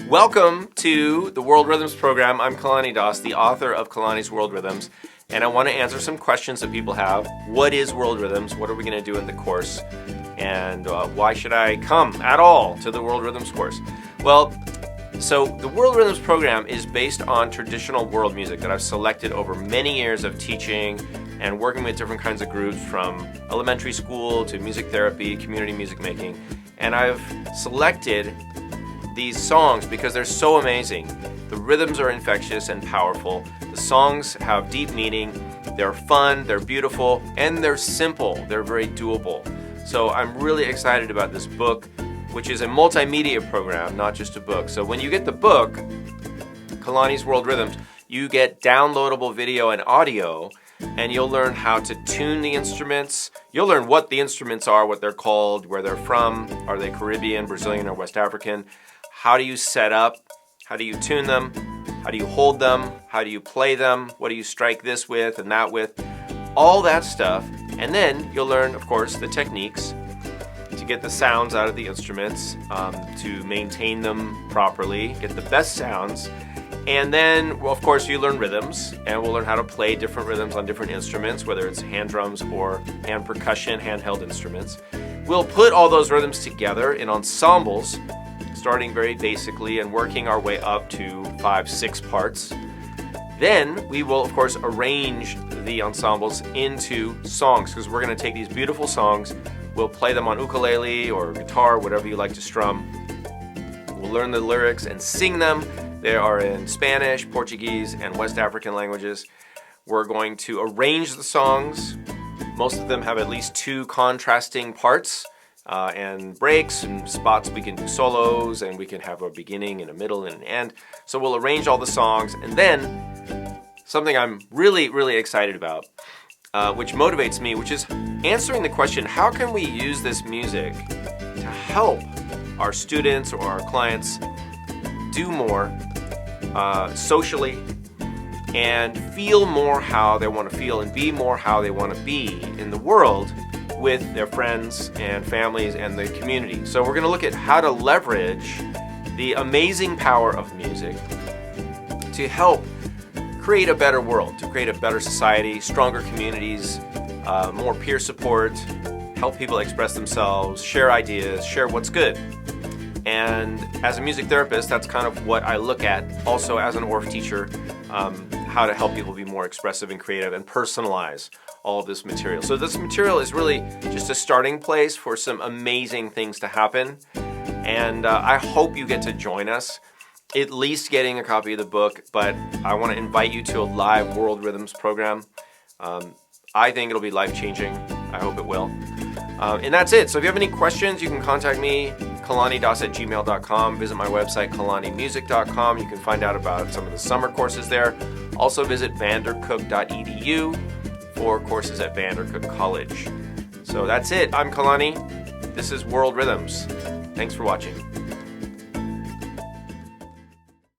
Welcome to the World Rhythms program. I'm Kalani Das, the author of Kalani's World Rhythms, and I want to answer some questions that people have. What is World Rhythms? What are we going to do in the course? And why should I come at all to the World Rhythms course? Well, so the World Rhythms program is based on traditional world music that I've selected over many years of teaching and working with different kinds of groups, from elementary school to music therapy, community music making. And I've selected these songs because they're so amazing. The rhythms are infectious and powerful. The songs have deep meaning. They're fun, they're beautiful, and they're simple. They're very doable. So I'm really excited about this book, which is a multimedia program, not just a book. So when you get the book, Kalani's World Rhythms, you get downloadable video and audio, and you'll learn how to tune the instruments. You'll learn what the instruments are, what they're called, where they're from. Are they Caribbean, Brazilian, or West African? How do you set up? How do you tune them? How do you hold them? How do you play them? What do you strike this with and that with? All that stuff. And then you'll learn, of course, the techniques to get the sounds out of the instruments, to maintain them properly, get the best sounds. And then, well, of course, you learn rhythms, and we'll learn how to play different rhythms on different instruments, whether it's hand drums or hand percussion, handheld instruments. We'll put all those rhythms together in ensembles, starting very basically and working our way up to 5-6 parts. Then we will, of course, arrange the ensembles into songs, because we're going to take these beautiful songs, we'll play them on ukulele or guitar, whatever you like to strum. We'll learn the lyrics and sing them. They are in Spanish, Portuguese, and West African languages. We're going to arrange the songs. Most of them have at least 2 contrasting parts and breaks and spots. We can do solos, and we can have a beginning and a middle and an end. So we'll arrange all the songs, and then something I'm really, really excited about, which motivates me, which is answering the question, how can we use this music to help our students or our clients do more socially and feel more how they want to feel and be more how they want to be in the world with their friends and families and the community. So we're going to look at how to leverage the amazing power of music to help create a better world, to create a better society, stronger communities, more peer support, help people express themselves, share ideas, share what's good. And as a music therapist, that's kind of what I look at. Also as an ORF teacher, how to help people be more expressive and creative and personalize all of this material. So this material is really just a starting place for some amazing things to happen. And I hope you get to join us, at least getting a copy of the book, but I want to invite you to a live World Rhythms program. I think it'll be life-changing. I hope it will. And that's it. So if you have any questions, you can contact me, kalanidas@gmail.com. Visit my website, kalanimusic.com. You can find out about some of the summer courses there. Also visit vandercook.edu for courses at Vandercook College. So that's it. I'm Kalani. This is World Rhythms. Thanks for watching.